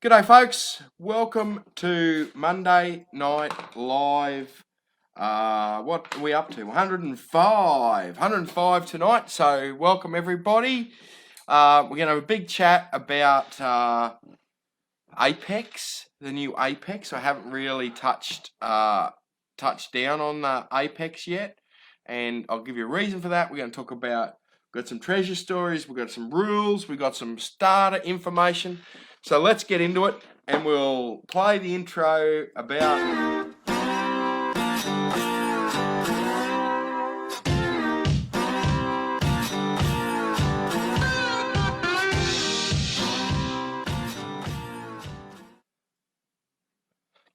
G'day folks, welcome to Monday Night Live. What are we up to? 105 tonight, so welcome everybody. We're going to have a big chat about Apex, the new Apex. I haven't really touched down on the Apex yet, and I'll give you a reason for that. We're going to talk about, we've got some treasure stories, we've got some rules, we've got some starter information. So let's get into it, and we'll play the intro about...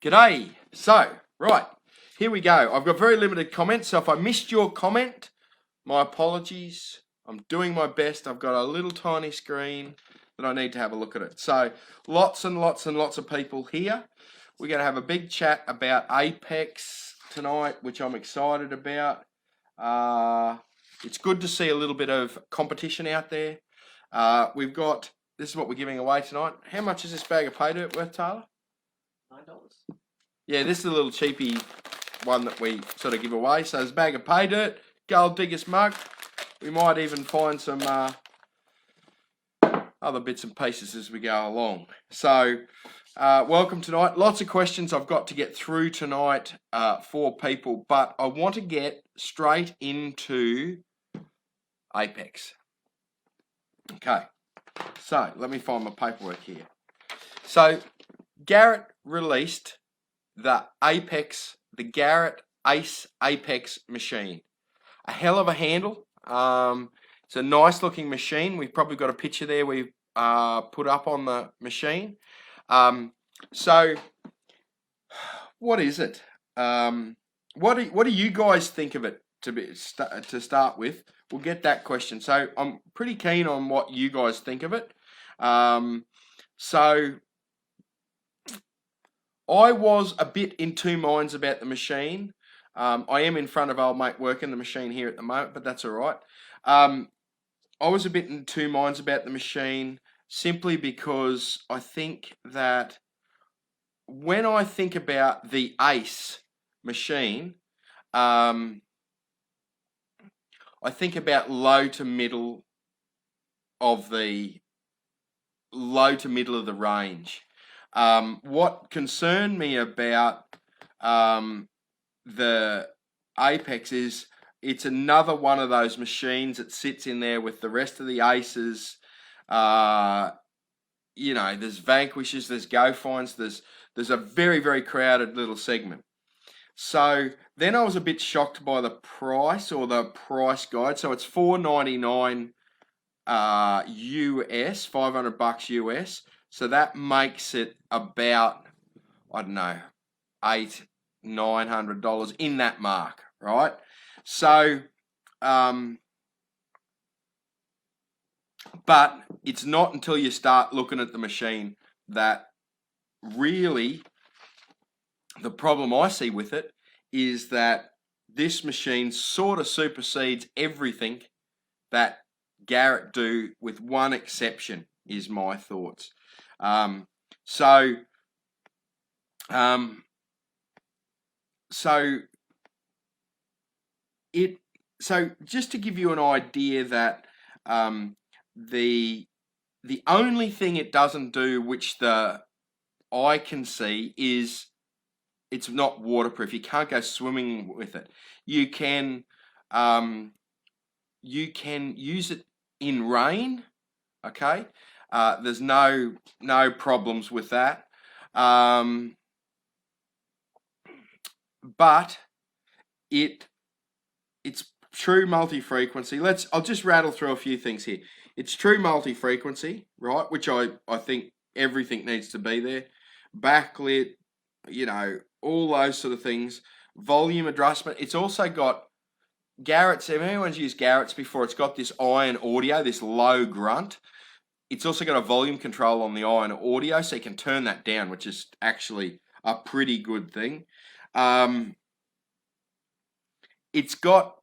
G'day. So, right, here we go. I've got very limited comments, so if I missed your comment, my apologies. I'm doing my best. I've got a little tiny screen that I need to have a look at it. So lots and lots and lots of people here. We're going to have a big chat about Apex tonight, which I'm excited about. It's good to see a little bit of competition out there. We've got, this is what we're giving away tonight. How much is this bag of pay dirt worth, Taylor? $9. Yeah, this is a little cheapy one that we sort of give away. So there's a bag of pay dirt, gold digger's mug. We might even find some other bits and pieces as we go along. So, welcome tonight. Lots of questions I've got to get through tonight for people, but I want to get straight into Apex. Okay, so let me find my paperwork here. So, Garrett released the Garrett Ace Apex machine. A hell of a handle. It's a nice looking machine. We've probably got a picture there we've put up on the machine. So what is it? What do you guys think of it to start with? We'll get that question. So I'm pretty keen on what you guys think of it. So I was a bit in two minds about the machine. I am in front of old mate working the machine here at the moment, but that's all right. I was a bit in two minds about the machine simply because I think that when I think about the Ace machine, I think about low to middle of the range. What concerned me about the Apex is it's another one of those machines that sits in there with the rest of the Aces. You know, there's Vanquishes, there's Go Finds, there's a very, very crowded little segment. So then I was a bit shocked by the price or the price guide. So it's $499 US, $500 US. So that makes it about, I don't know, $800-900 in that mark, right? So, but it's not until you start looking at the machine that really the problem I see with it is that this machine sort of supersedes everything that Garrett do, with one exception, is my thoughts. So just to give you an idea that the only thing it doesn't do, which the eye can see, is it's not waterproof. You can't go swimming with it. You can use it in rain. Okay, there's no problems with that. But it's true multi-frequency. I'll just rattle through a few things here. It's true multi-frequency, right? Which I think everything needs to be there. Backlit, you know, all those sort of things. Volume adjustment. It's also got Garrett's. If anyone's used Garrett's before, it's got this iron audio, this low grunt. It's also got a volume control on the iron audio, so you can turn that down, which is actually a pretty good thing. It's got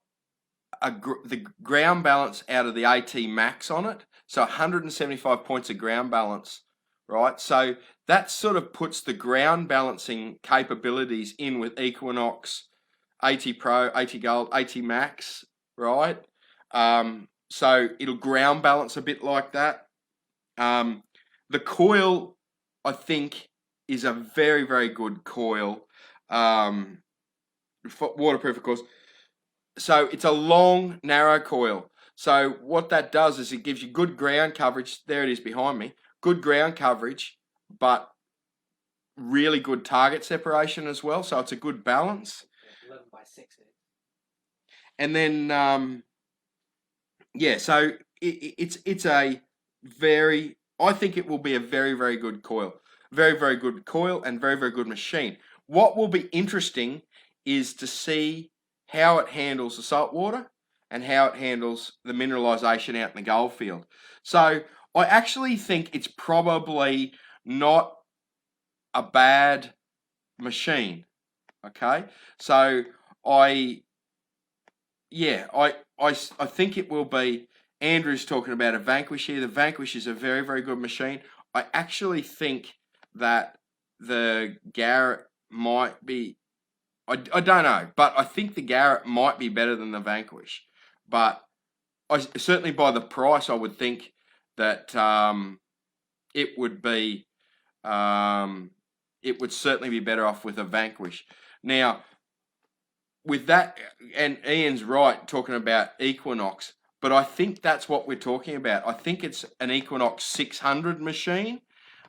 the ground balance out of the AT Max on it, so 175 points of ground balance right? So that sort of puts the ground balancing capabilities in with Equinox, AT Pro, AT Gold, AT Max, right? So it'll ground balance a bit like that. The coil, I think, is a very, very good coil. Waterproof, of course. So it's a long, narrow coil. So what that does is it gives you good ground coverage. There it is behind me. Good ground coverage, but really good target separation as well. So it's a good balance. 11x6. And then, so it's a very, I think it will be a very, very good coil. Very, very good coil and very, very good machine. What will be interesting is to see how it handles the salt water and how it handles the mineralisation out in the goldfield. So I actually think it's probably not a bad machine. Okay, so I think it will be. Andrew's talking about a Vanquish here. The Vanquish is a very, very good machine. I actually think that the Garrett might be. I don't know, but I think the Garrett might be better than the Vanquish. But certainly by the price, I would think that it would be. It would certainly be better off with a Vanquish. Now, with that, and Ian's right talking about Equinox, but I think that's what we're talking about. I think it's an Equinox 600 machine,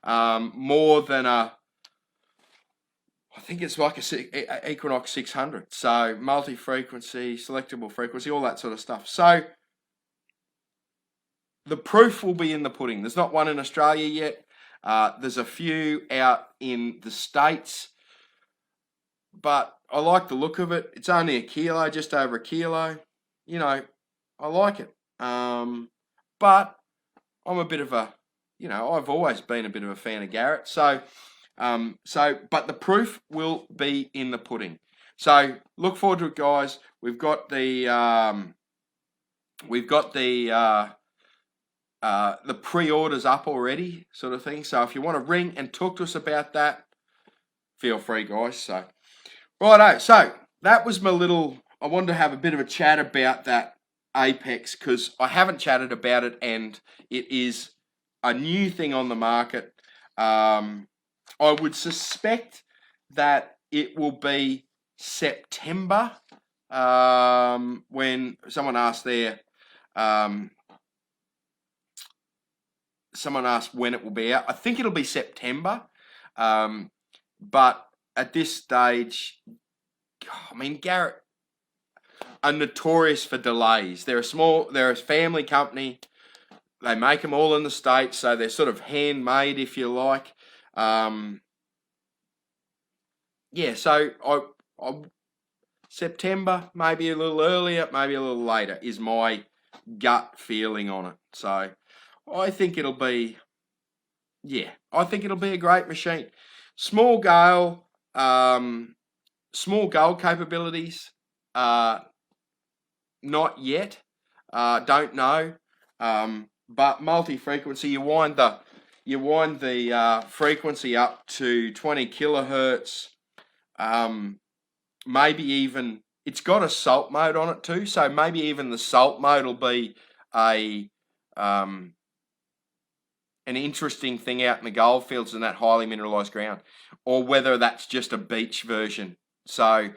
more than a. I think it's like a Equinox 600. So multi-frequency, selectable frequency, all that sort of stuff. So the proof will be in the pudding. There's not one in Australia yet. There's a few out in the States, but I like the look of it. It's only a kilo, just over a kilo. You know, I like it. But I'm a bit of a, I've always been a bit of a fan of Garrett. But the proof will be in the pudding. So look forward to it, guys. We've got the pre-orders up already, sort of thing. So if you want to ring and talk to us about that, feel free, guys. So, righto. So that was my little. I wanted to have a bit of a chat about that Apex because I haven't chatted about it, and it is a new thing on the market. I would suspect that it will be September when someone asked when it will be out. I think it'll be September, but at this stage, I mean, Garrett are notorious for delays. They're a family company. They make them all in the States, so they're sort of handmade, if you like. So I September, maybe a little earlier, maybe a little later, is my gut feeling on it. So I think it'll be a great machine. Small goal capabilities. Not yet. Don't know. But multi-frequency, you wind the frequency up to 20 kilohertz. Maybe even it's got a salt mode on it too, so maybe even the salt mode will be an interesting thing out in the goldfields and that highly mineralised ground, or whether that's just a beach version. So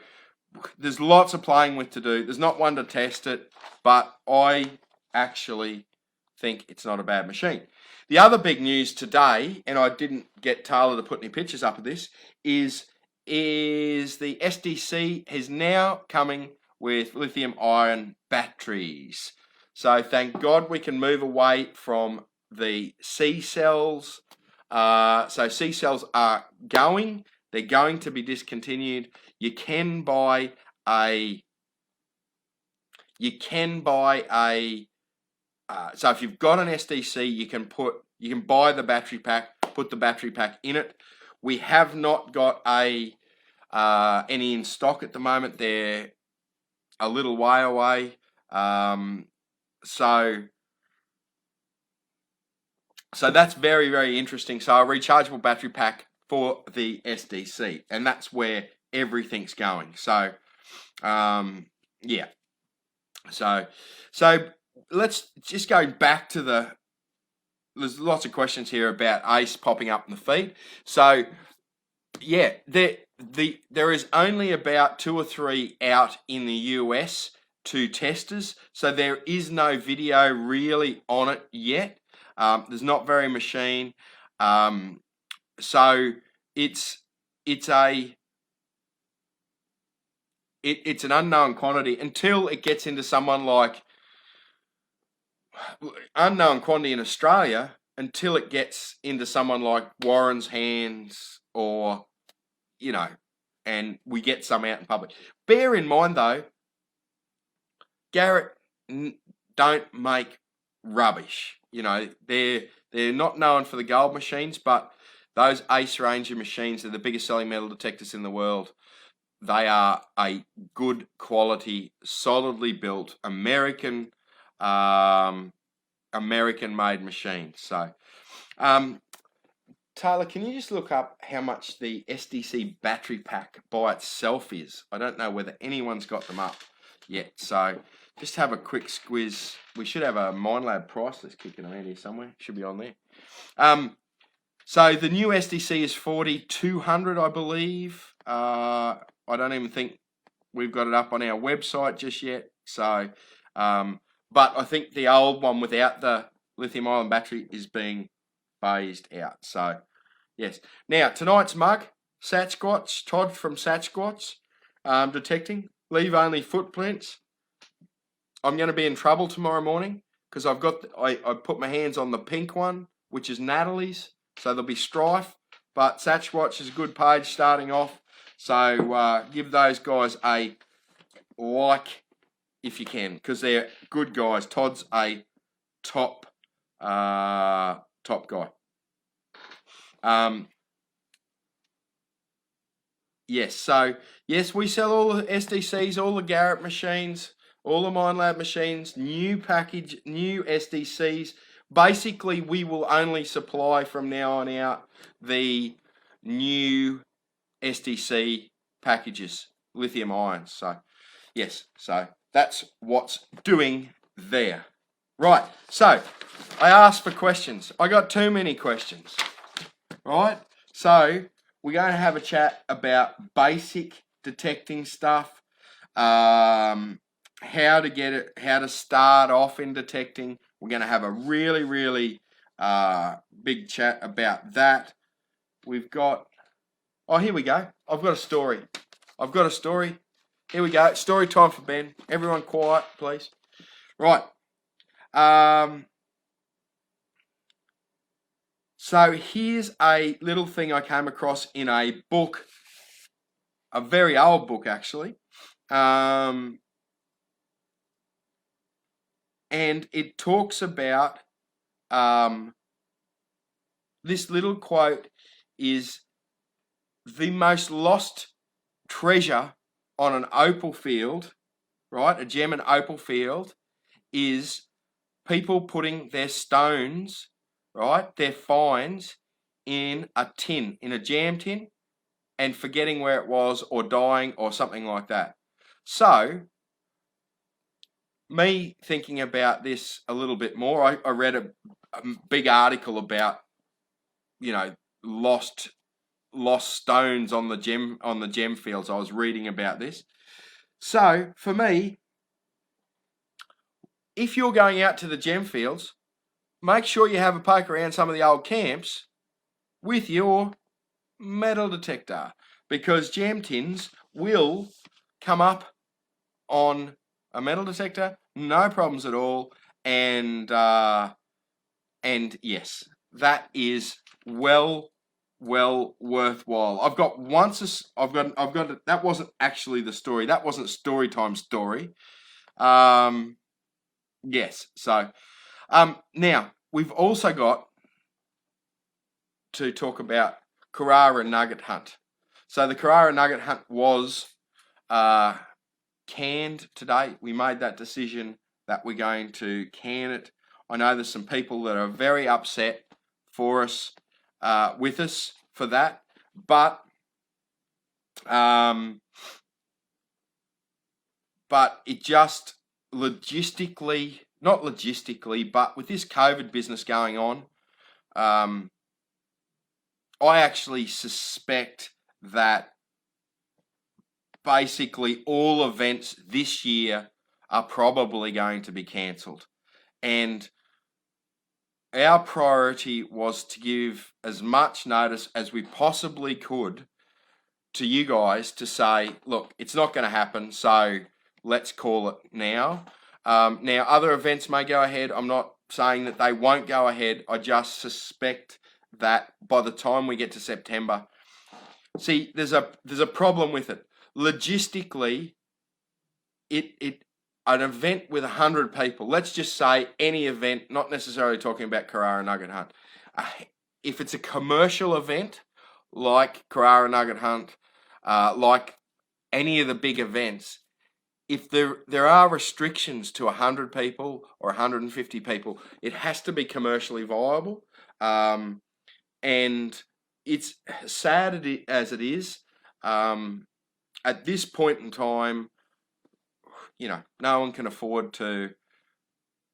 there's lots of playing with to do. There's not one to test it, but I actually think it's not a bad machine. The other big news today, and I didn't get Taylor to put any pictures up of this, is the SDC is now coming with lithium-ion batteries. So thank God we can move away from the C cells. So C cells are going. They're going to be discontinued. You can buy a. So if you've got an SDC, you can buy the battery pack, put the battery pack in it. We have not got any in stock at the moment. They're a little way away. So So that's very, very interesting. So a rechargeable battery pack for the SDC, and that's where everything's going. So, yeah. So let's just go back to there's lots of questions here about ACE popping up in the feed. So, yeah, there is only about 2 or 3 out in the US to testers, so there is no video really on it yet. There's not very machine, so it's an unknown quantity until it gets into someone like unknown quantity in Australia until it gets into someone like Warren's hands or, and we get some out in public. Bear in mind though, Garrett don't make rubbish. They're not known for the gold machines, but those Ace Ranger machines are the biggest selling metal detectors in the world. They are a good quality, solidly built American made machine. So, Taylor, can you just look up how much the SDC battery pack by itself is? I don't know whether anyone's got them up yet. So just have a quick squiz. We should have a MindLab price list kicking around here somewhere. Should be on there. So the new SDC is 4,200, I believe. I don't even think we've got it up on our website just yet. So, but I think the old one without the lithium-ion battery is being phased out. So, yes. Now, tonight's mug, Sasquatch, Todd from Sasquatch, detecting. Leave only footprints. I'm going to be in trouble tomorrow morning because I put my hands on the pink one, which is Natalie's. So there'll be strife. But Sasquatch is a good page starting off. So give those guys a like if you can, because they're good guys. Todd's a top guy. Yes, so yes, we sell all the SDCs, all the Garrett machines, all the MindLab machines, new package, new SDCs. Basically, we will only supply from now on out the new SDC packages, lithium ions. So, yes, so that's what's doing there. Right, so I asked for questions. I got too many questions. Right, so we're going to have a chat about basic detecting stuff, how to get it, how to start off in detecting. We're going to have a really, really big chat about that. We've got, oh, here we go. I've got a story. Here we go. Story time for Ben. Everyone quiet, please. Right. So here's a little thing I came across in a book, a very old book actually. And it talks about, this little quote is, the most lost treasure on an opal field, right, a gem and opal field, is people putting their stones, right, their finds in a tin, in a jam tin, and forgetting where it was or dying or something like that. So, me thinking about this a little bit more, I read a big article about, lost stones on the gem fields. I was reading about this. So, for me, if you're going out to the gem fields, make sure you have a poke around some of the old camps with your metal detector, because jam tins will come up on a metal detector, no problems at all, and yes, that is well worthwhile. That wasn't actually the story. That wasn't story time story. Yes. So, now we've also got to talk about Carrara nugget hunt. So the Carrara nugget hunt was canned today. We made that decision that we're going to can it. I know there's some people that are very upset for us, with us for that. But it just not logistically, but with this COVID business going on, I actually suspect that basically all events this year are probably going to be cancelled. And our priority was to give as much notice as we possibly could to you guys to say, look, it's not going to happen, so let's call it now. Now, other events may go ahead. I'm not saying that they won't go ahead. I just suspect that by the time we get to September, see, there's a problem with it. Logistically, an event with 100 people, let's just say any event, not necessarily talking about Carrara Nugget Hunt. If it's a commercial event like Carrara Nugget Hunt, like any of the big events, if there are restrictions to 100 people or 150 people, it has to be commercially viable. And it's sad as it is, at this point in time, no one can afford to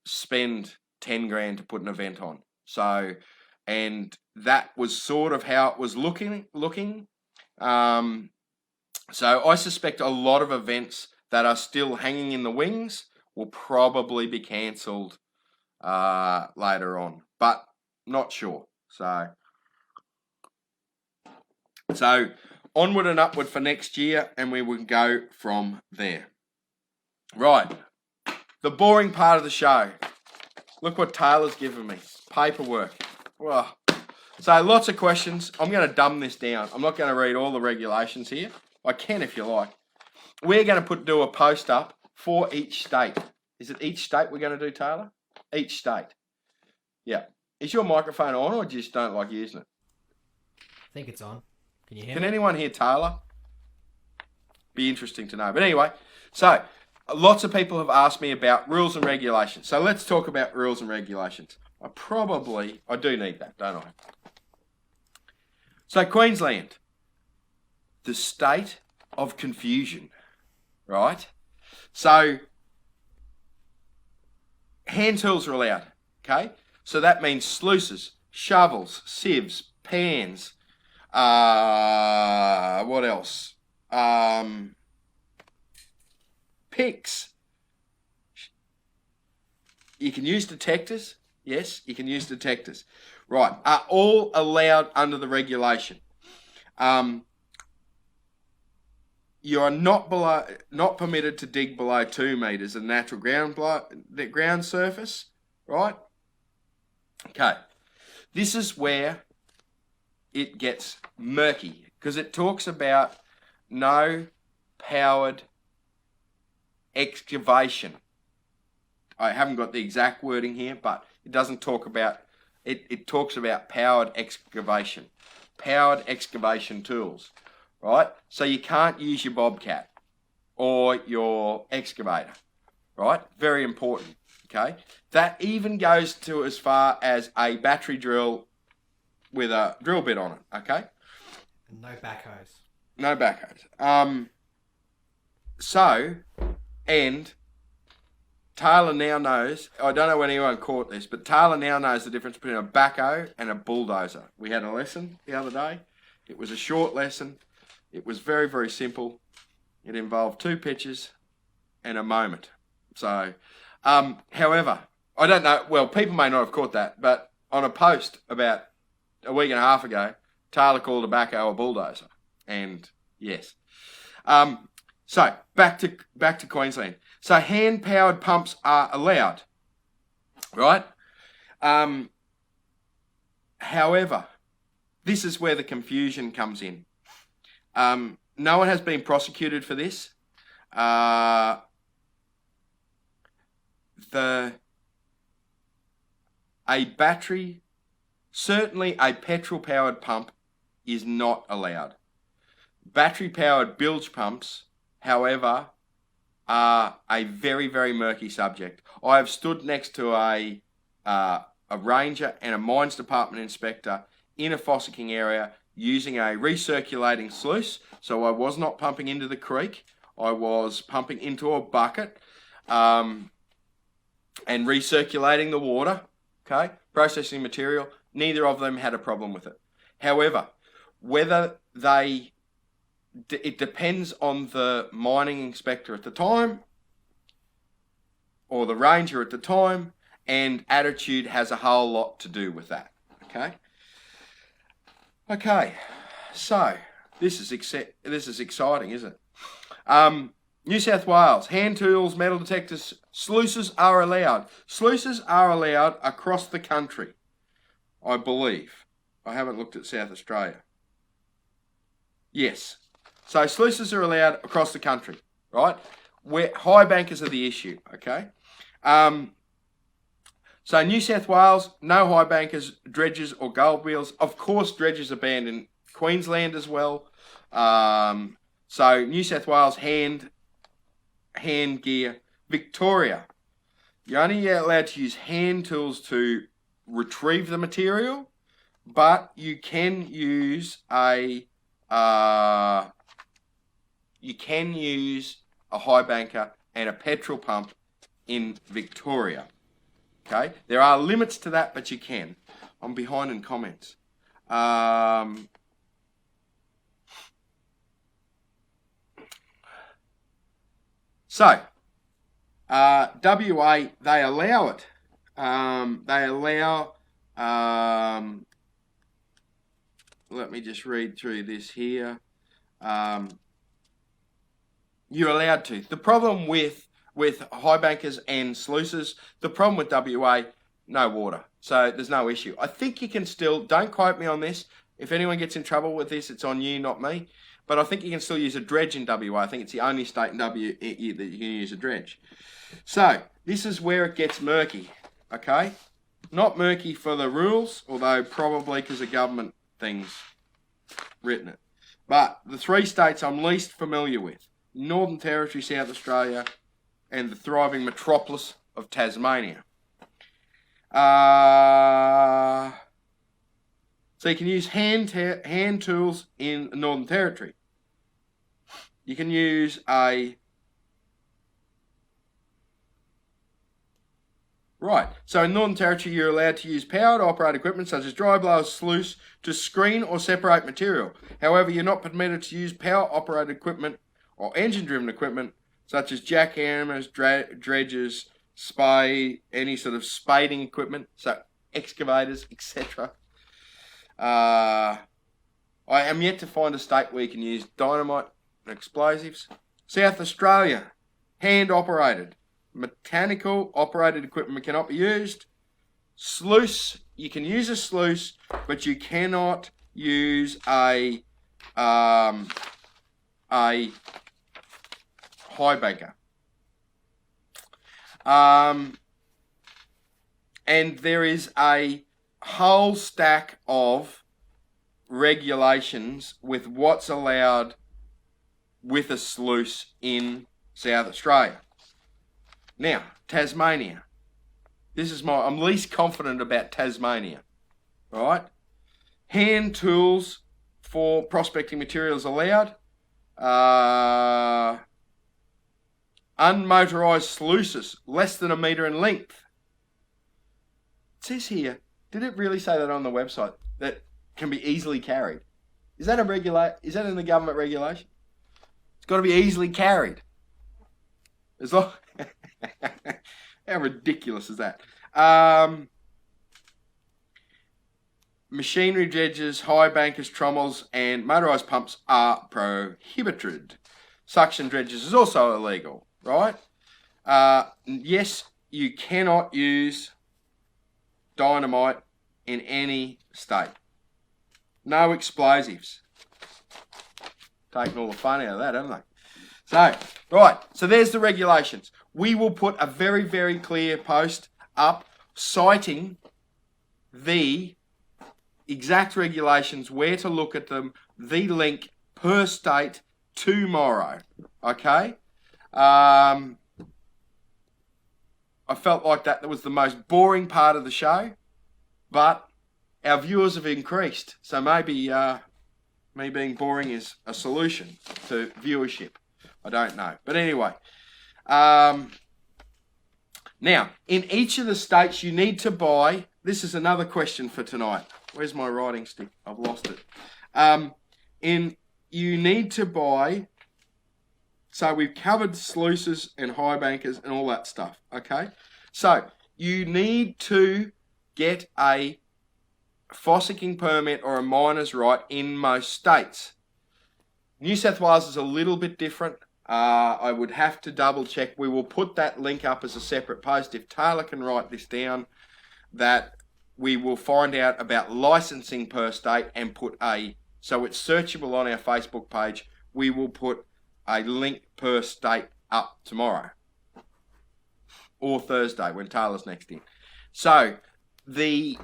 spend 10 grand to put an event on. So, and that was sort of how it was looking. So I suspect a lot of events that are still hanging in the wings will probably be cancelled later on, but not sure. So onward and upward for next year, and we will go from there. Right, the boring part of the show. Look what Taylor's given me. Paperwork. Well, so lots of questions. I'm going to dumb this down. I'm not going to read all the regulations here. I can if you like. We're going to do a post up for each state. Is it each state we're going to do, Taylor? Each state. Yeah. Is your microphone on, or you just don't like using it? I think it's on. Can you hear me? Can anyone hear Taylor? Be interesting to know. But anyway, so lots of people have asked me about rules and regulations. So let's talk about rules and regulations. I do need that, don't I? So Queensland, the state of confusion, right? So hand tools are allowed, okay? So that means sluices, shovels, sieves, pans, what else? Picks. You can use detectors. Yes, you can use detectors. Right, are all allowed under the regulation. You are not permitted to dig below 2 meters of natural ground surface. Right. Okay. This is where it gets murky, because it talks about no powered excavation. I haven't got the exact wording here, but it doesn't talk about it. It talks about powered excavation tools, right? So you can't use your bobcat or your excavator, right? Very important, okay? That even goes to as far as a battery drill with a drill bit on it, okay? No backhoes. No backhoes. So, and Taylor now knows, I don't know when anyone caught this, but Taylor now knows the difference between a backhoe and a bulldozer. We had a lesson the other day. It was a short lesson. It was very, very simple. It involved 2 pitches and a moment. So, however, I don't know, well, people may not have caught that, but on a post about a week and a half ago, Taylor called a backhoe a bulldozer. And yes. So back to Queensland. So hand-powered pumps are allowed, right? However, this is where the confusion comes in. No one has been prosecuted for this. Certainly a petrol-powered pump is not allowed. Battery-powered bilge pumps, however, are a very, very murky subject. I have stood next to a a ranger and a mines department inspector in a fossicking area using a recirculating sluice. So I was not pumping into the creek. I was pumping into a bucket and recirculating the water, okay, processing material. Neither of them had a problem with it. However, it depends on the mining inspector at the time or the ranger at the time, and attitude has a whole lot to do with that, okay? Okay, so this is exciting, isn't it? New South Wales, hand tools, metal detectors, sluices are allowed. Sluices are allowed across the country, I believe. I haven't looked at South Australia. Yes. So sluices are allowed across the country, right? Where high bankers are the issue, okay? So New South Wales, no high bankers, dredges or gold wheels. Of course, dredges are banned in Queensland as well. So New South Wales, hand gear. Victoria, you're only allowed to use hand tools to retrieve the material, but you can use a high banker and a petrol pump in Victoria. Okay, there are limits to that, but you can. I'm behind in comments. So, WA, they allow it. Let me just read through this here. You're allowed to. The problem with high bankers and sluices, the problem with WA, no water. So there's no issue. I think you can still, don't quote me on this. If anyone gets in trouble with this, it's on you, not me. But I think you can still use a dredge in WA. I think it's the only state in WA that you can use a dredge. So this is where it gets murky, okay? Not murky for the rules, although probably because of government things written it. But the three states I'm least familiar with, Northern Territory, South Australia, and the thriving metropolis of Tasmania. So you can use hand tools in Northern Territory. You can use Right, so in Northern Territory you're allowed to use powered operated equipment such as dry blowers, sluice to screen or separate material. However, you're not permitted to use power operated equipment or engine driven equipment such as jackhammers, dredges, any sort of spading equipment, so excavators, etc. I am yet to find a state where you can use dynamite and explosives. South Australia, hand operated. Mechanical operated equipment cannot be used. Sluice, you can use a sluice, but you cannot use a high banker. And there is a whole stack of regulations with what's allowed with a sluice in South Australia. Now, Tasmania. I'm least confident about Tasmania. All right? Hand tools for prospecting materials allowed. Unmotorised sluices, less than 1 metre in length. It says here, did it really say that on the website, that can be easily carried? Is that in the government regulation? It's got to be easily carried. As long how ridiculous is that? Machinery dredges, high bankers, trommels, and motorised pumps are prohibited. Suction dredges is also illegal, right? Yes, you cannot use dynamite in any state. No explosives. Taking all the fun out of that, haven't they? So, right, so there's the regulations. We will put a very, very clear post up citing the exact regulations, where to look at them, the link per state tomorrow, okay? I felt like that was the most boring part of the show, but our viewers have increased. So maybe me being boring is a solution to viewership. I don't know. But anyway, now, in each of the states you need to buy, this is another question for tonight. Where's my writing stick? I've lost it. You need to buy, so we've covered sluices and high bankers and all that stuff, okay? So you need to get a fossicking permit or a miner's right in most states. New South Wales is a little bit different. I would have to double check. We will put that link up as a separate post. If Taylor can write this down, that we will find out about licensing per state and so it's searchable on our Facebook page. We will put a link per state up tomorrow or Thursday when Taylor's next in. So in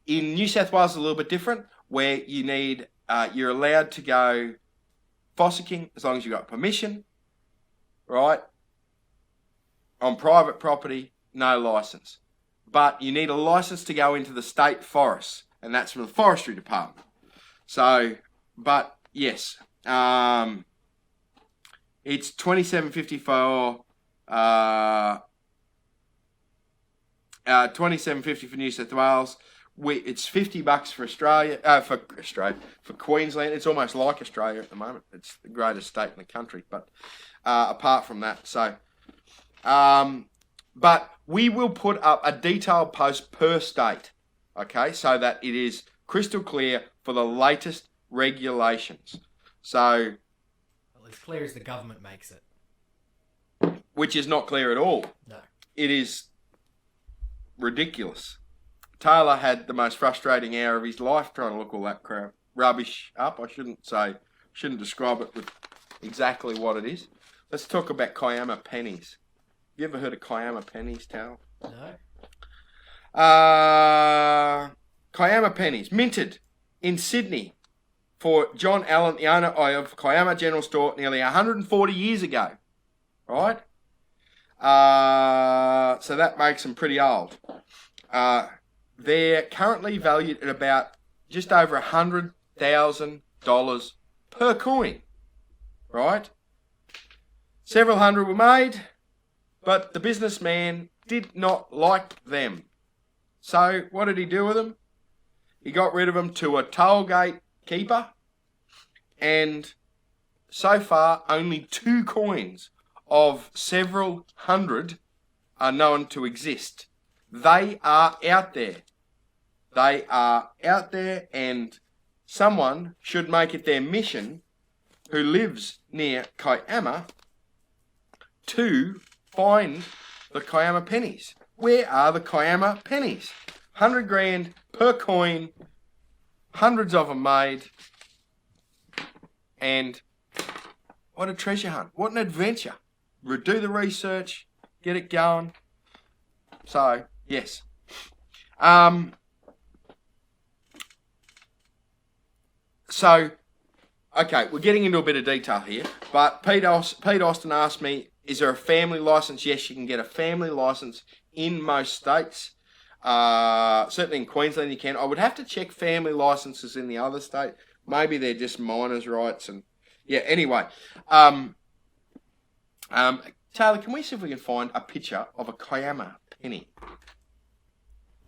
New South Wales is a little bit different, where you need, you're allowed to go fossicking as long as you've got permission, right? On private property, no license. But you need a license to go into the state forests, and that's from the Forestry Department. So, but yes, it's $27.50 for $27.50 for New South Wales. It's $50 for for Queensland. It's almost like Australia at the moment. It's the greatest state in the country. But apart from that, but we will put up a detailed post per state, okay, so that it is crystal clear for the latest regulations. So, well, as clear as the government makes it. Which is not clear at all. No. It is ridiculous. Taylor had the most frustrating hour of his life trying to look all that crap rubbish up. I shouldn't describe it with exactly what it is. Let's talk about Kiama pennies. You ever heard of Kiama pennies, Tal? No. Kiama pennies, minted in Sydney for John Allen, the owner of Kiama General Store, nearly 140 years ago. Right? So that makes them pretty old. They're currently valued at about just over $100,000 per coin. Right? Several hundred were made, but the businessman did not like them. So what did he do with them? He got rid of them to a tollgate keeper, and so far only 2 coins of several hundred are known to exist. They are out there. They are out there, and someone should make it their mission who lives near Kiama to find the Kiama pennies. Where are the Kiama pennies? 100 grand per coin, hundreds of them made, and what a treasure hunt. What an adventure. Do the research, get it going. So, yes. Okay, we're getting into a bit of detail here, but Pete Austin asked me, is there a family license? Yes, you can get a family license in most states. Certainly in Queensland you can. I would have to check family licenses in the other state. Maybe they're just minors' rights. And yeah, anyway. Taylor, can we see if we can find a picture of a Kiama penny?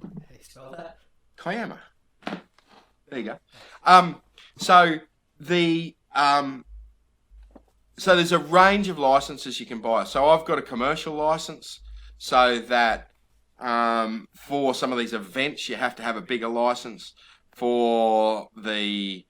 How do you spell that? Kiama. There you go. So there's a range of licenses you can buy. So I've got a commercial license, so that for some of these events you have to have a bigger license. For the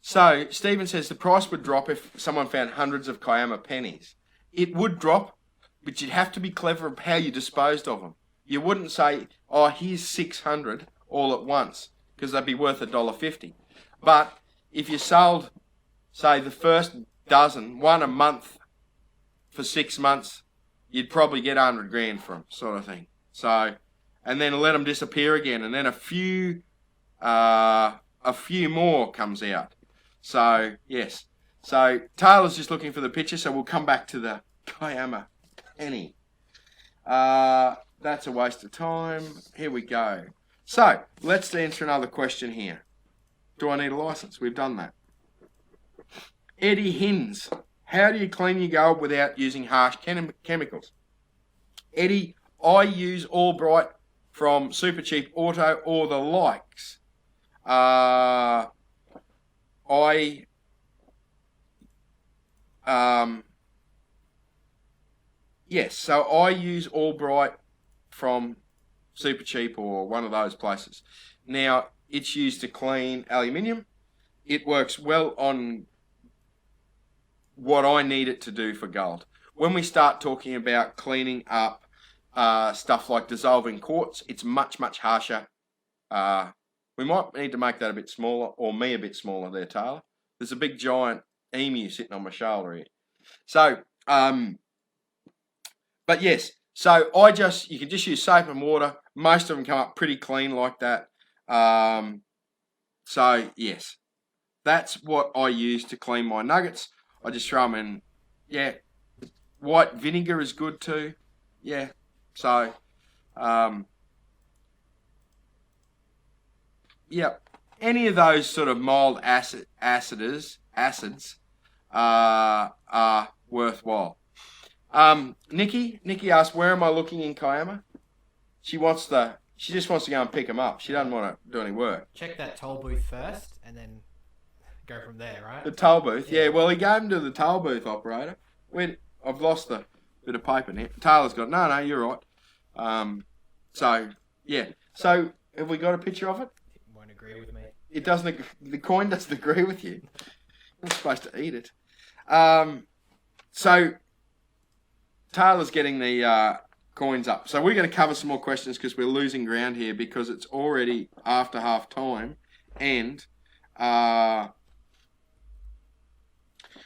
So Stephen says the price would drop if someone found hundreds of Kiama pennies. It would drop, but you'd have to be clever of how you disposed of them. You wouldn't say, oh, here's 600 all at once, because they'd be worth $1.50. But if you sold, say, the first dozen, one a month for 6 months, you'd probably get 100 grand for them, sort of thing. So, and then let them disappear again, and then a few a few more comes out. So, yes. So, Taylor's just looking for the picture, so we'll come back to the Kiama penny. That's a waste of time. Here we go. So, let's answer another question here. Do I need a license? We've done that. Eddie Hins. How do you clean your gold without using harsh chemicals? Eddie, I use Albright from Super Cheap Auto or the likes. Yes, so I use Albright from Super Cheap or one of those places. Now, it's used to clean aluminium. It works well on what I need it to do for gold. When we start talking about cleaning up stuff like dissolving quartz, it's much, much harsher. We might need to make that a bit smaller, or me a bit smaller there, Taylor. There's a big giant emu sitting on my shoulder here. So, but yes, so you can just use soap and water. Most of them come up pretty clean like that. So yes, that's what I use to clean my nuggets. I just throw them in. Yeah, white vinegar is good too. Yeah, so yeah, any of those sort of mild acids are worthwhile. Nikki asked, where am I looking in Kiama? She just wants to go and pick them up. She doesn't want to do any work. Check that toll booth first, and then go from there, right? The toll booth, yeah. Well, he gave him to the toll booth operator. I've lost a bit of paper now. Taylor's got, no, you're right. So, yeah. So, have we got a picture of it? It won't agree with me. It doesn't. The coin doesn't agree with you. You're supposed to eat it. So, Taylor's getting the coins up. So we're going to cover some more questions because we're losing ground here because it's already after half time. And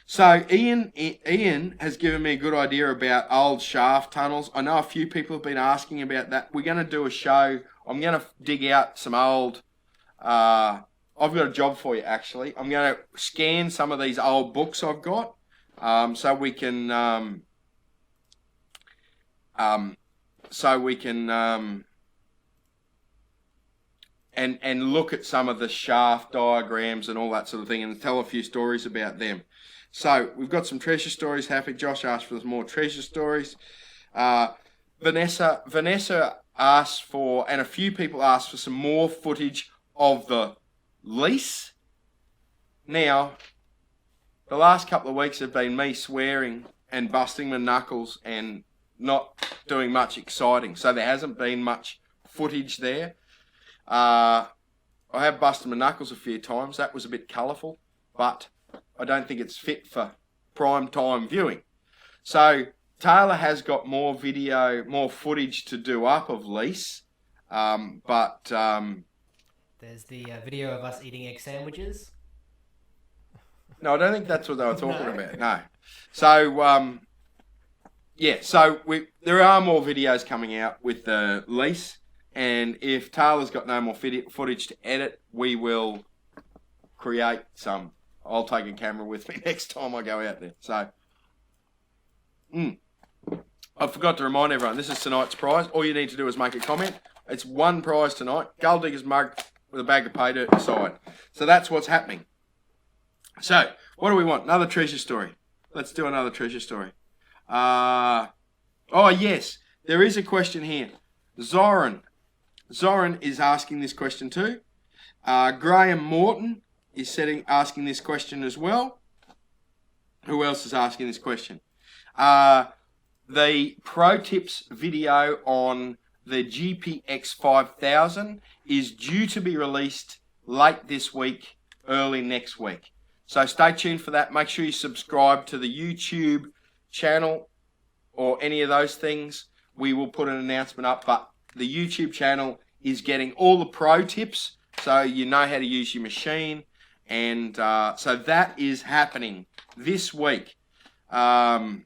so Ian has given me a good idea about old shaft tunnels. I know a few people have been asking about that. We're going to do a show. I'm going to dig out some old... I've got a job for you, actually. I'm going to scan some of these old books I've got so we can... and look at some of the shaft diagrams and all that sort of thing and tell a few stories about them. So we've got some treasure stories. Happy Josh asked for some more treasure stories. Vanessa asked for, and a few people asked for some more footage of the lease. Now, the last couple of weeks have been me swearing and busting my knuckles and not doing much exciting. So there hasn't been much footage there. I have busted my knuckles a few times. That was a bit colourful, but I don't think it's fit for prime time viewing. So Taylor has got more footage to do up of Lease, but there's the video of us eating egg sandwiches. No, I don't think that's what they were talking about. No. So yeah, so there are more videos coming out with the lease, and if Taylor's got no more footage to edit, we will create some. I'll take a camera with me next time I go out there. So, I forgot to remind everyone, this is tonight's prize. All you need to do is make a comment. It's one prize tonight, Gold Digger's mug with a bag of pay dirt inside. So that's what's happening. So, what do we want? Another treasure story. Let's do another treasure story. Oh, yes. There is a question here. Zoran is asking this question too. Graham Morton is asking this question as well. Who else is asking this question? The Pro Tips video on the GPX 5000 is due to be released late this week, early next week. So stay tuned for that. Make sure you subscribe to the YouTube channel or any of those things. We will put an announcement up, but the YouTube channel is getting all the pro tips so you know how to use your machine. And so that is happening this week. Did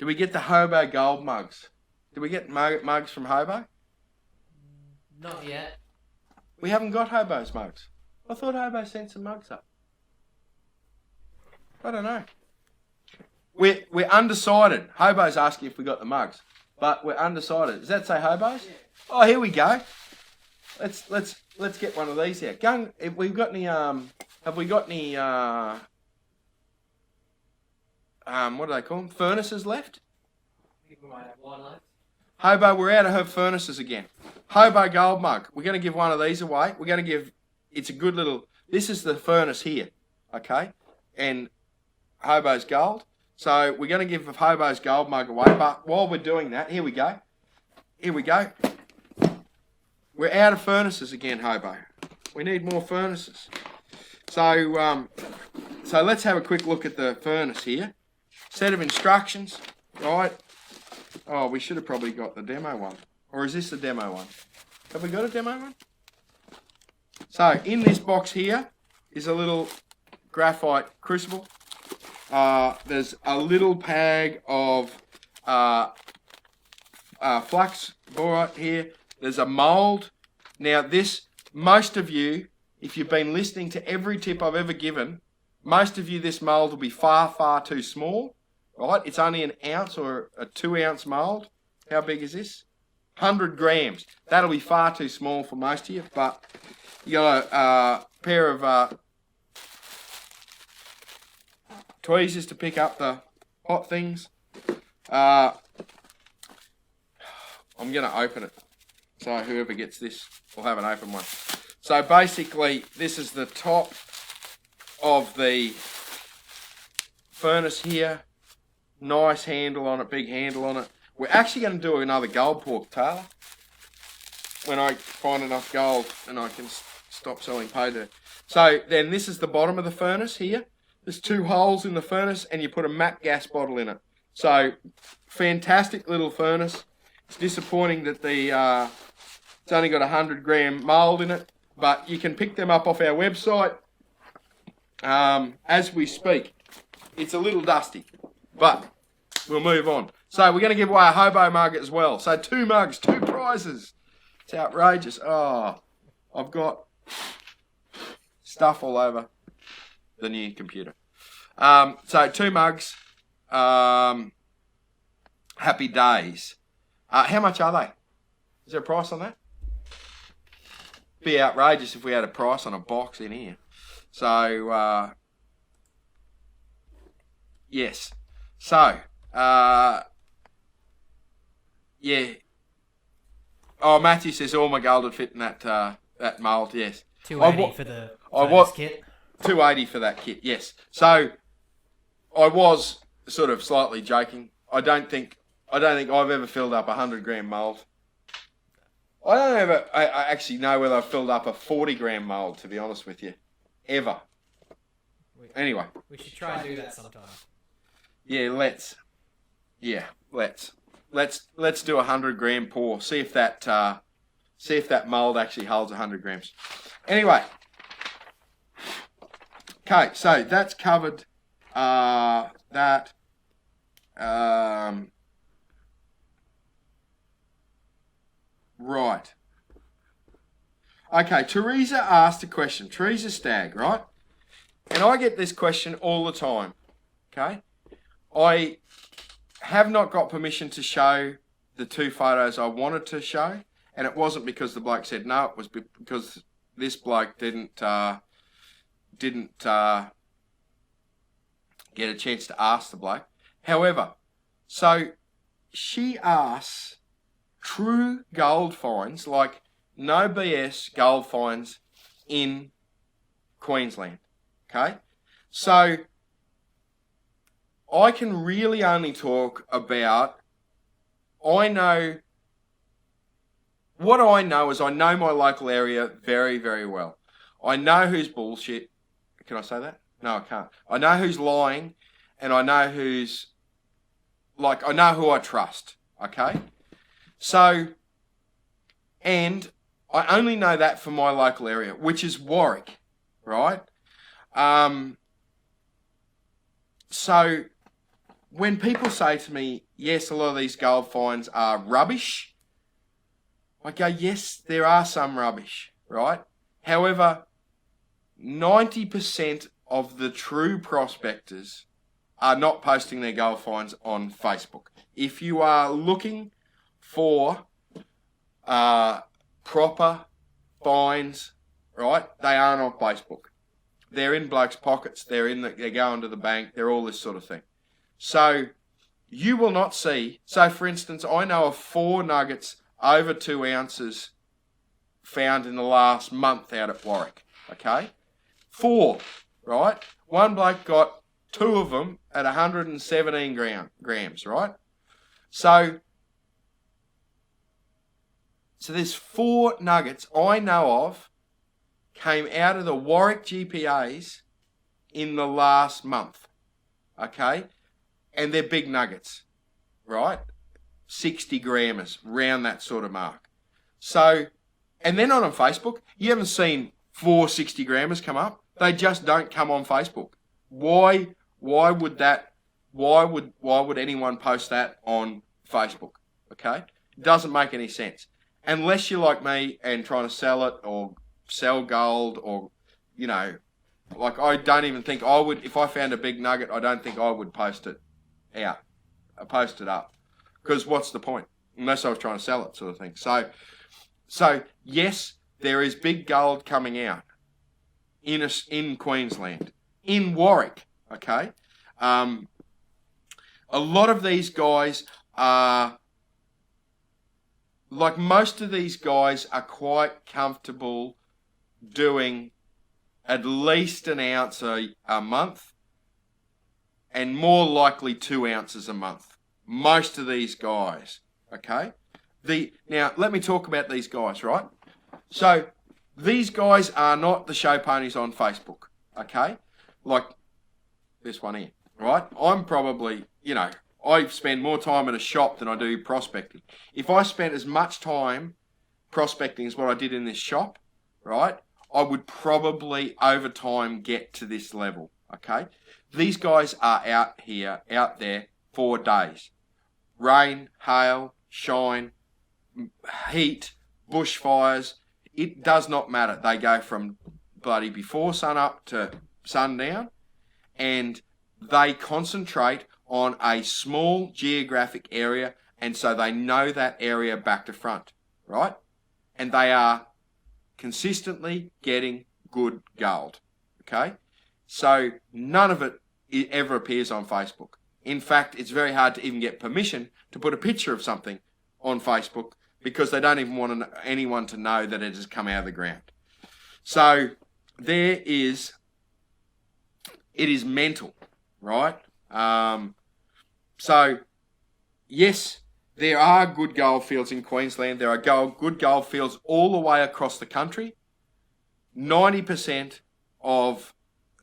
we get the Hobo Gold mugs? Did we get mugs from Hobo? Not yet. We haven't got Hobo's mugs. I thought Hobo sent some mugs up. I don't know. We're undecided. Hobo's asking if we got the mugs, but we're undecided. Does that say Hobo's? Yeah. Oh, here we go. Let's get one of these here. Gung, have we got any what do they call them? Furnaces left? I think we might have one left. Hobo, we're out of her furnaces again. Hobo gold mug. We're going to give one of these away. We're going to give, it's a good little, this is the furnace here, okay? And Hobo's gold. So we're going to give Hobo's gold mug away. But while we're doing that, here we go. Here we go. We're out of furnaces again, Hobo. We need more furnaces. So let's have a quick look at the furnace here. Set of instructions, right? Oh, we should have probably got the demo one. Or is this the demo one? Have we got a demo one? So in this box here is a little graphite crucible. There's a little bag of flux borate here. There's a mould. Now this, most of you, if you've been listening to every tip I've ever given, most of you, this mould will be far, far too small, right? It's only an ounce or a 2 ounce mould. How big is this? 100 grams. That'll be far too small for most of you, but you got a pair of tweezers to pick up the hot things. I'm going to open it. So whoever gets this will have an open one. So basically, this is the top of the furnace here. Nice handle on it, big handle on it. We're actually going to do another gold pork, Taylor. When I find enough gold and I can stop selling paydirt. So then this is the bottom of the furnace here. There's 2 holes in the furnace and you put a MAP gas bottle in it. So fantastic little furnace. It's disappointing that it's only got 100 gram mould in it, but you can pick them up off our website as we speak. It's a little dusty, but we'll move on. So we're going to give away a Hobo mug as well. So 2 mugs, 2 prizes. It's outrageous. Oh, I've got stuff all over the new computer. So 2 mugs. Happy days. How much are they? Is there a price on that? Be outrageous if we had a price on a box in here. So, yes. So, yeah. Oh, Matthew says all my gold would fit in that mould. Yes. 280 for the kit. 280 for that kit. Yes. So, I was sort of slightly joking. I don't think I've ever filled up 100 gram mould. I actually know whether I've filled up a 40 gram mould, to be honest with you. Ever. Anyway. We should try and do that sometime. Yeah, let's. Let's do a 100 gram pour. See if that mould actually holds 100 grams. Anyway. Okay, so that's covered that. Right. Okay, Teresa asked a question. Teresa Stagg, right? And I get this question all the time. Okay? I have not got permission to show the 2 photos I wanted to show, and it wasn't because the bloke said no, it was because this bloke didn't get a chance to ask the bloke. However, so she asks true gold finds, like no BS gold finds in Queensland. Okay? So I can really only talk about, what I know is I know my local area very, very well. I know who's bullshit. Can I say that? No, I can't. I know who's lying, and I know I know who I trust. Okay? So, and I only know that for my local area, which is Warwick, right? So, when people say to me, yes, a lot of these gold finds are rubbish, I go, yes, there are some rubbish, right? However, 90% of the true prospectors are not posting their gold finds on Facebook. If you are looking for proper finds, right, they aren't on Facebook. They're in blokes' pockets. They're going to the bank. They're all this sort of thing. So you will not see. So, for instance, I know of 4 nuggets over 2 ounces found in the last month out at Warwick. Okay, 4, right? One bloke got 2 of them at 117 grams, right? So there's 4 nuggets I know of came out of the Warwick GPAs in the last month, okay? And they're big nuggets, right? 60 grammers, round that sort of mark. So, and they're not on Facebook. You haven't seen 4 60 grammers come up. They just don't come on Facebook. Why would that? Why would anyone post that on Facebook? Okay, it doesn't make any sense unless you're like me and trying to sell it or sell gold or, you know, like I don't even think I would, if I found a big nugget, I don't think I would post it out. I post it up because what's the point? Unless I was trying to sell it, sort of thing. So yes, there is big gold coming out in Queensland, in Warwick. Okay, a lot of these guys are, like most of these guys are quite comfortable doing at least an ounce a month and more likely 2 ounces a month. Most of these guys, okay? Now, let me talk about these guys, right? So, these guys are not the show ponies on Facebook, okay? Like this one here, right? I'm probably, you know, I spend more time in a shop than I do prospecting. If I spent as much time prospecting as what I did in this shop, right, I would probably over time get to this level, okay? These guys are out there 4 days. Rain, hail, shine, heat, bushfires, it does not matter. They go from bloody before sun up to sundown, and they concentrate on a small geographic area, and so they know that area back to front, right? And they are consistently getting good gold, okay? So none of it ever appears on Facebook. In fact, it's very hard to even get permission to put a picture of something on Facebook because they don't even want anyone to know that it has come out of the ground. So it is mental, right? So yes, there are good gold fields in Queensland. There are good gold fields all the way across the country. 90% of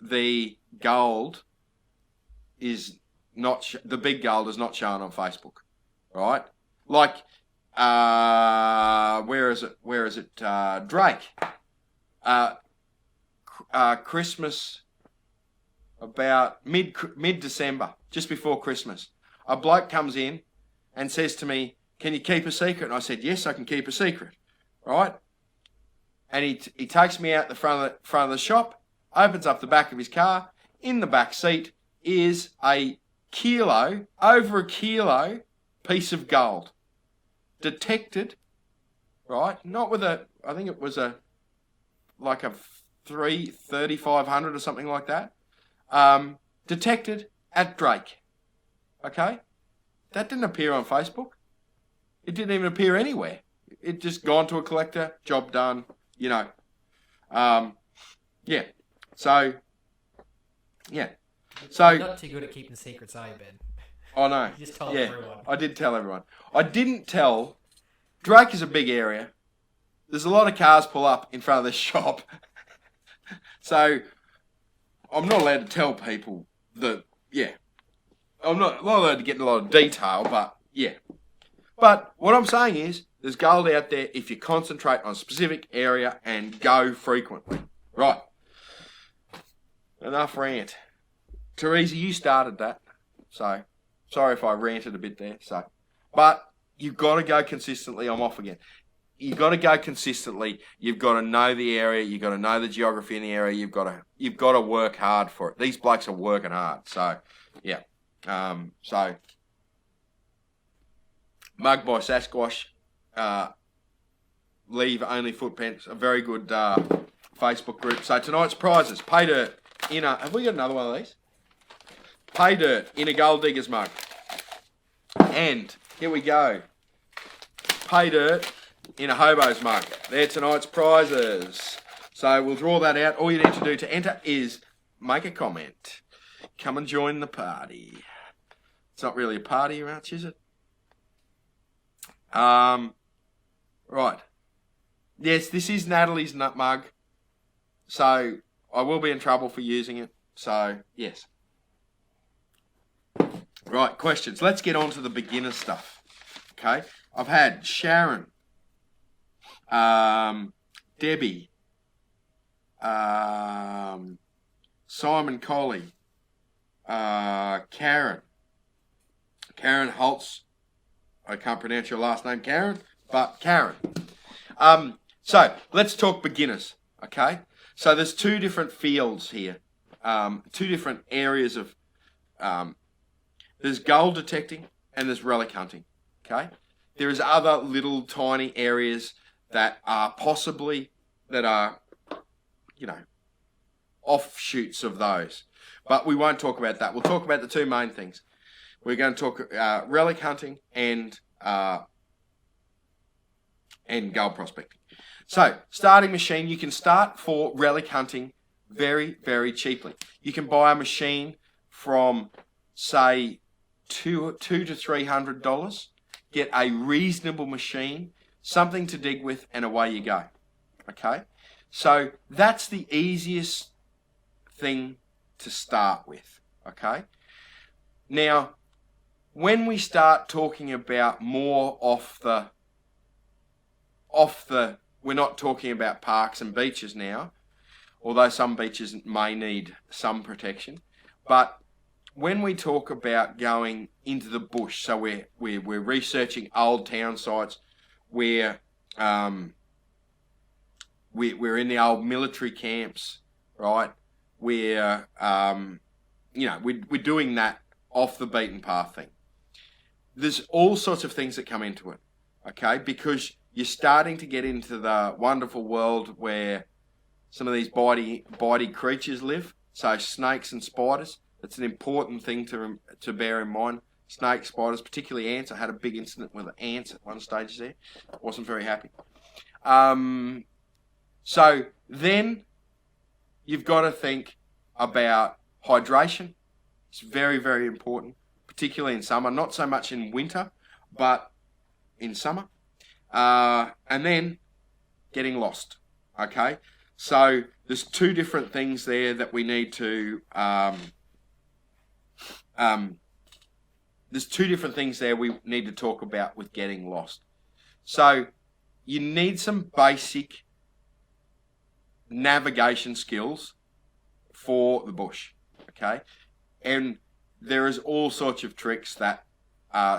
the gold is not, the big gold is not shown on Facebook, right? Like, where is it? Drake. Christmas, about mid-December, just before Christmas. A bloke comes in and says to me, "Can you keep a secret?" And I said, "Yes, I can keep a secret." Right? And he takes me out the front of the shop, opens up the back of his car. In the back seat is over a kilo piece of gold. Detected, right? Not with I think it was like a 3,500 or something like that. Detected at Drake. Okay? That didn't appear on Facebook. It didn't even appear anywhere. It just gone to a collector, job done, you know. Yeah. So, yeah. So, You're not too good at keeping secrets, are you, Ben? Oh no. You just told yeah, everyone. I did tell everyone. I didn't tell. Drake is a big area. There's a lot of cars pull up in front of this shop. So, I'm not allowed to tell people that, yeah. I'm not allowed to get in a lot of detail, but yeah. But what I'm saying is, there's gold out there if you concentrate on a specific area and go frequently. Right. Enough rant. Teresa, you started that. So, sorry if I ranted a bit there. So, but you've got to go consistently. I'm off again. you've got to go consistently. You've got to know the area. You've got to know the geography in the area. You've got to work hard for it. These blokes are working hard. So, yeah. So, Mug by Sasquatch, Leave Only Footprints, a very good Facebook group. So tonight's prizes: pay dirt in a. Have we got another one of these? Pay dirt in a gold digger's mug. And here we go. Pay dirt in a hobo's mug. They're tonight's prizes. So we'll draw that out. All you need to do to enter is make a comment. Come and join the party. It's not really a party much, is it? Right. Yes, this is Natalie's nut mug. So I will be in trouble for using it. So, yes. Right, questions. Let's get on to the beginner stuff. Okay. I've had Sharon, Debbie, Simon Colley, Karen Holtz. I can't pronounce your last name, Karen, but Karen. So let's talk beginners, okay? So there's two different fields here, two different areas of, there's gold detecting and there's relic hunting, okay? There is other little tiny areas that are offshoots of those. But we won't talk about that. We'll talk about the two main things. We're going to talk relic hunting and gold prospecting. So, starting machine, you can start for relic hunting very, very cheaply. You can buy a machine from, say, $200 to $300. Get a reasonable machine, something to dig with, and away you go. Okay? So, that's the easiest thing to start with. Okay? Now, when we start talking about more we're not talking about parks and beaches now, although some beaches may need some protection. But when we talk about going into the bush, so we're researching old town sites, we're in the old military camps, right? We're doing that off the beaten path thing. There's all sorts of things that come into it, okay? Because you're starting to get into the wonderful world where some of these bitey creatures live. So snakes and spiders. That's an important thing to bear in mind. Snakes, spiders, particularly ants. I had a big incident with ants at one stage there. Wasn't very happy. So then you've got to think about hydration. It's very, very important, particularly in summer. Not so much in winter, but in summer. And then getting lost. Okay, so there's two different things there that we need to. There's two different things there we need to talk about with getting lost. So you need some basic navigation skills for the bush. Okay, and there is all sorts of tricks that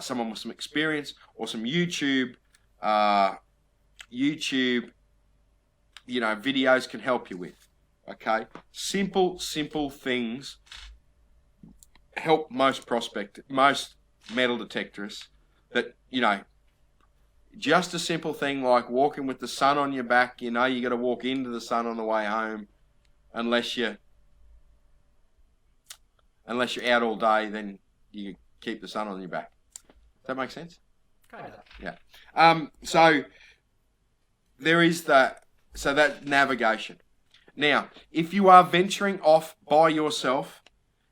someone with some experience or some YouTube, videos can help you with. Okay, simple things help most metal detectorists. That just a simple thing like walking with the sun on your back. You got to walk into the sun on the way home, unless you're out all day. Then you keep the sun on your back. Does that make sense? Kind of. Yeah. So there is that navigation. Now, if you are venturing off by yourself,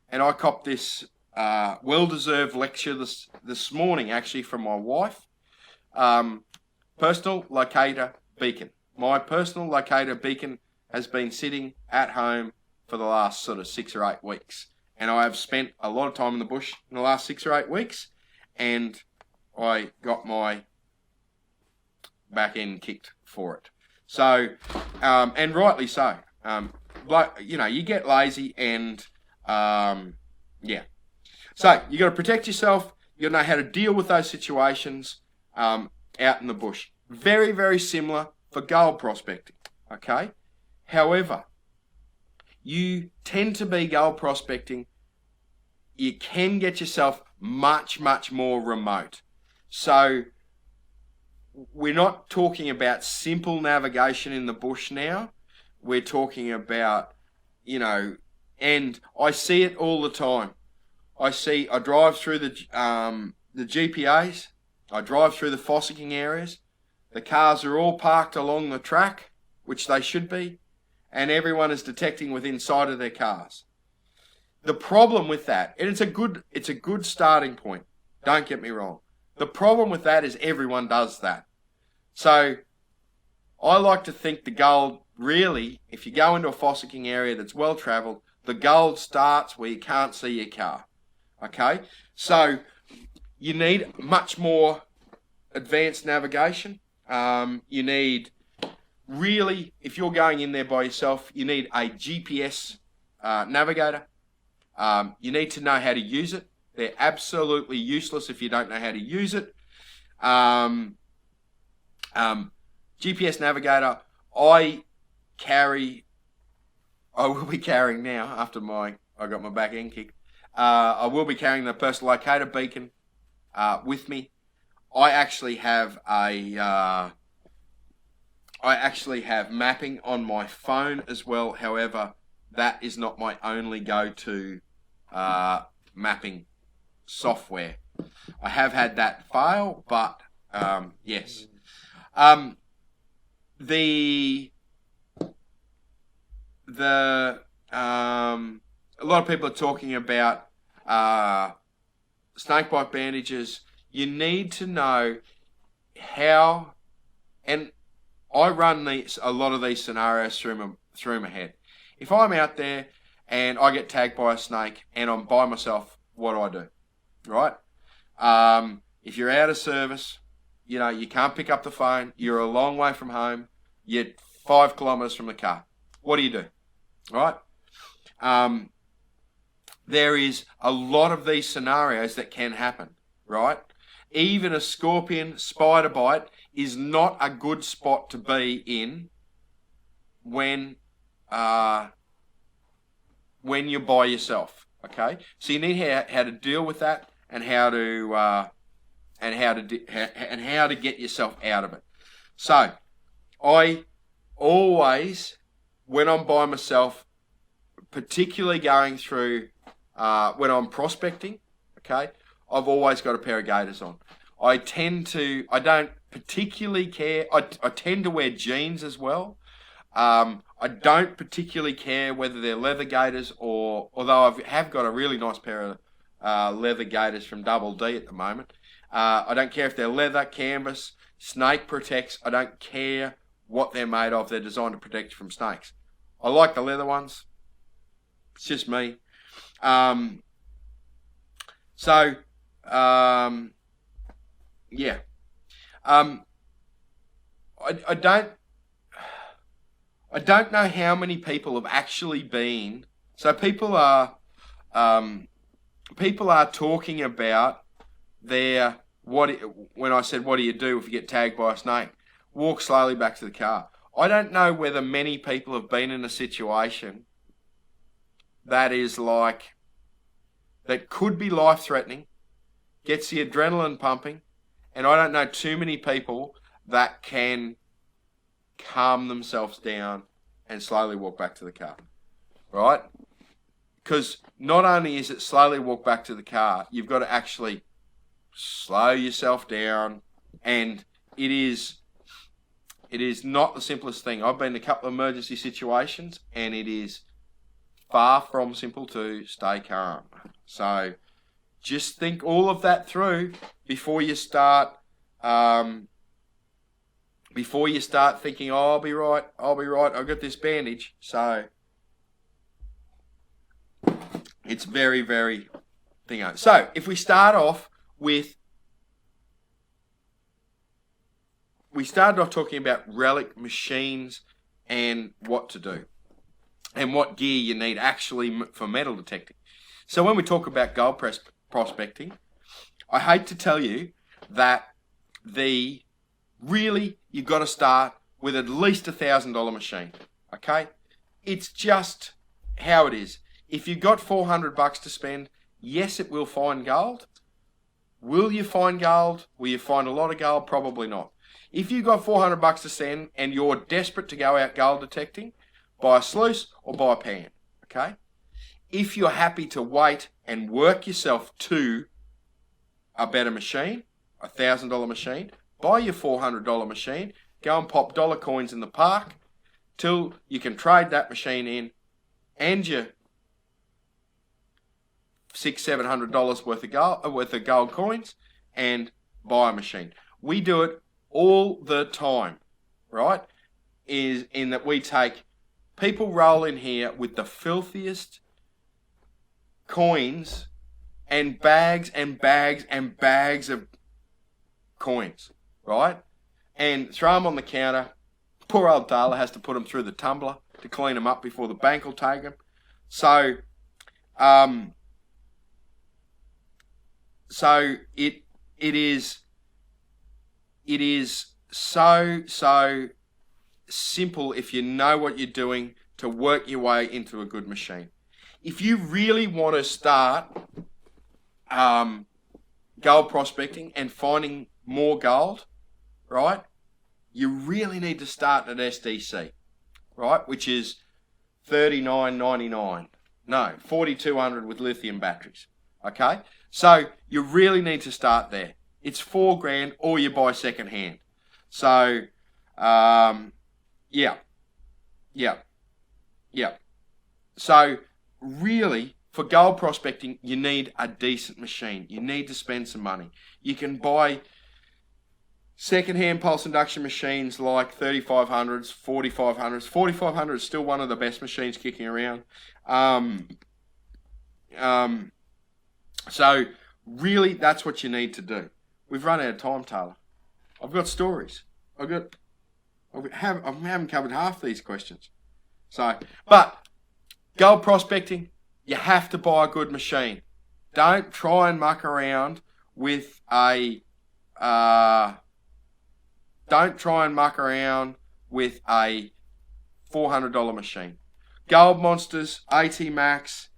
and I copped this well-deserved lecture this morning, actually, from my wife, personal locator beacon. My personal locator beacon has been sitting at home for the last sort of 6 or 8 weeks. And I have spent a lot of time in the bush in the last 6 or 8 weeks, and I got my back end kicked for it. So, and rightly so. You get lazy and, yeah. So, you got to protect yourself. You got to know how to deal with those situations out in the bush. Very, very similar for gold prospecting, okay? However, you tend to be gold prospecting, you can get yourself much, much more remote. So we're not talking about simple navigation in the bush now. We're talking about, and I see it all the time. I drive through the GPAs, I drive through the fossicking areas. The cars are all parked along the track, which they should be, and everyone is detecting within sight of their cars. The problem with that, and it's a good starting point, don't get me wrong. The problem with that is everyone does that. So I like to think the gold, really, if you go into a fossicking area that's well travelled, the gold starts where you can't see your car. Okay? So you need much more advanced navigation. You need, really, if you're going in there by yourself, you need a GPS navigator. You need to know how to use it. They're absolutely useless if you don't know how to use it. GPS navigator, I will be carrying now after I got my back end kicked. I will be carrying the personal locator beacon with me. I actually have mapping on my phone as well. However, that is not my only go-to mapping software. I have had that fail, but yes. A lot of people are talking about snakebite bandages. You need to know how, and I run a lot of these scenarios through my head. If I'm out there and I get tagged by a snake and I'm by myself, what do? Right? If you're out of service, you can't pick up the phone, you're a long way from home, you're 5 kilometres from the car. What do? Right? There is a lot of these scenarios that can happen, right? Even a scorpion spider bite is not a good spot to be in when you're by yourself. Okay, so you need how to deal with that and how to get yourself out of it. So I always, when I'm by myself, particularly going through when I'm prospecting, okay, I've always got a pair of gaiters on. I don't particularly care. I tend to wear jeans as well. I don't particularly care whether they're leather gaiters although I have got a really nice pair of leather gaiters from Double D at the moment. I don't care if they're leather, canvas, snake protects. I don't care what they're made of. They're designed to protect you from snakes. I like the leather ones. It's just me. Yeah. I don't know how many people have actually been. So people are talking about when I said, what do you do if you get tagged by a snake? Walk slowly back to the car. I don't know whether many people have been in a situation that could be life-threatening, gets the adrenaline pumping, and I don't know too many people that can calm themselves down and slowly walk back to the car, right? Because not only is it slowly walk back to the car, you've got to actually slow yourself down, and it is not the simplest thing. I've been in a couple of emergency situations, and it is far from simple to stay calm. So just think all of that through before you start thinking, oh, I'll be right, I've got this bandage. So it's very, very thing. So if we start off talking about relic machines and what to do and what gear you need actually for metal detecting. So when we talk about gold prospecting, I hate to tell you that the really you've got to start with at least $1,000 machine. Okay? It's just how it is. If you've got $400 to spend, yes, it will find gold. Will you find gold? Will you find a lot of gold? Probably not. If you've got $400 to spend and you're desperate to go out gold detecting, buy a sluice or buy a pan. Okay? If you're happy to wait and work yourself to a better machine, a $1,000 machine, buy your $400 machine, go and pop dollar coins in the park till you can trade that machine in and your $600-700 worth of gold coins and buy a machine. We do it all the time, right? Is in that we take people roll in here with the filthiest coins and bags and bags and bags of coins, right? And throw them on the counter. Poor old Taylor has to put them through the tumbler to clean them up before the bank will take them. So it is so simple if you know what you're doing to work your way into a good machine. If you really want to start gold prospecting and finding more gold, right, you really need to start at SDC, right, which is $39.99. No, $4,200 with lithium batteries. Okay, so you really need to start there. It's $4,000, or you buy second hand. So, yeah. So, really, for gold prospecting, you need a decent machine. You need to spend some money. You can buy second-hand pulse induction machines like 3500s, 4500s. 4500 is still one of the best machines kicking around. So, really, that's what you need to do. We've run out of time, Taylor. I've got stories. I haven't covered half these questions. So, but gold prospecting, you have to buy a good machine. Don't try and muck around with a $400 machine. Gold Monsters, AT Max,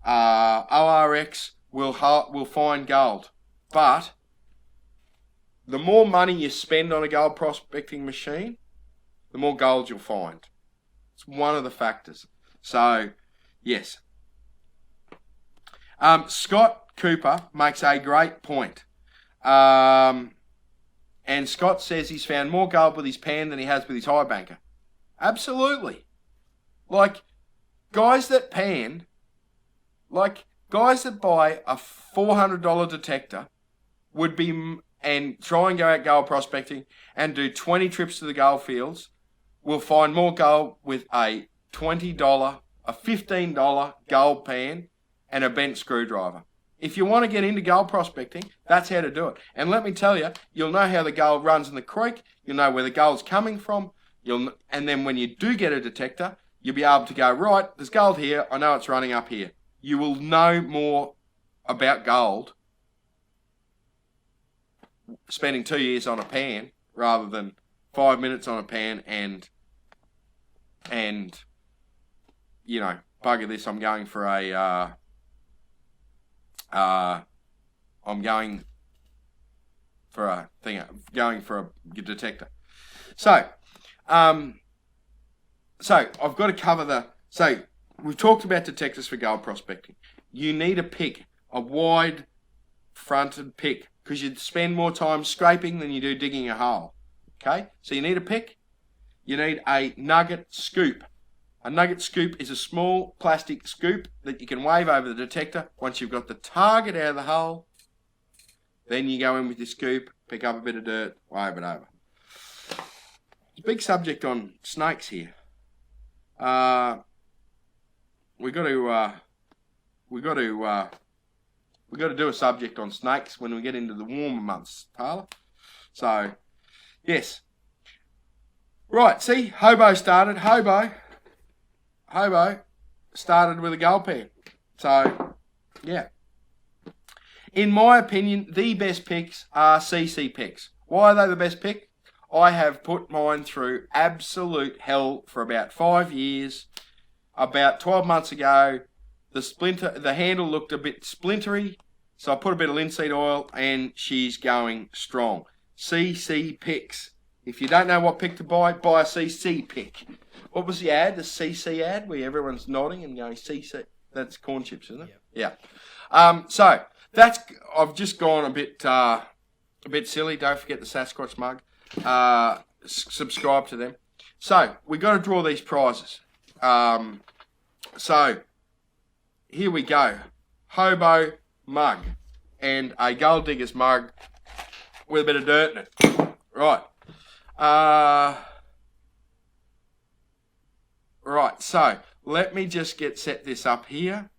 ORX will find gold, but the more money you spend on a gold prospecting machine, the more gold you'll find. It's one of the factors. So, yes. Scott Cooper makes a great point. And Scott says he's found more gold with his pan than he has with his high banker. Absolutely. Like, guys that pan, like, guys that buy a $400 detector would be, and try and go out gold prospecting and do 20 trips to the gold fields, will find more gold with a $20, a $15 gold pan and a bent screwdriver. If you want to get into gold prospecting, that's how to do it. And let me tell you, you'll know how the gold runs in the creek, you'll know where the gold's coming from, and then when you do get a detector, you'll be able to go, right, there's gold here, I know it's running up here. You will know more about gold spending 2 years on a pan rather than 5 minutes on a pan and you know, bugger this, I'm going for a detector. So I've got to cover we've talked about detectors for gold prospecting. You need a pick, a wide fronted pick, because you'd spend more time scraping than you do digging a hole. Okay? So you need a pick. You need a nugget scoop. A nugget scoop is a small plastic scoop that you can wave over the detector. Once you've got the target out of the hole, then you go in with your scoop, pick up a bit of dirt, wave it over. It's a big subject on snakes here. We've got to do a subject on snakes when we get into the warmer months, Taylor. So, yes. Right, see, Hobo started with a gold pan. So, yeah. In my opinion, the best picks are CC picks. Why are they the best pick? I have put mine through absolute hell for about 5 years. About 12 months ago, the handle looked a bit splintery, so I put a bit of linseed oil and she's going strong. CC picks. If you don't know what pick to buy a CC pick. What was the ad? The CC ad where everyone's nodding and going CC. That's corn chips, isn't it? Yep. Yeah. So I've just gone a bit silly. Don't forget the Sasquatch mug. Subscribe to them. So we got to draw these prizes. So here we go. Hobo mug and a gold digger's mug with a bit of dirt in it. Right. Right, so let me just set this up here.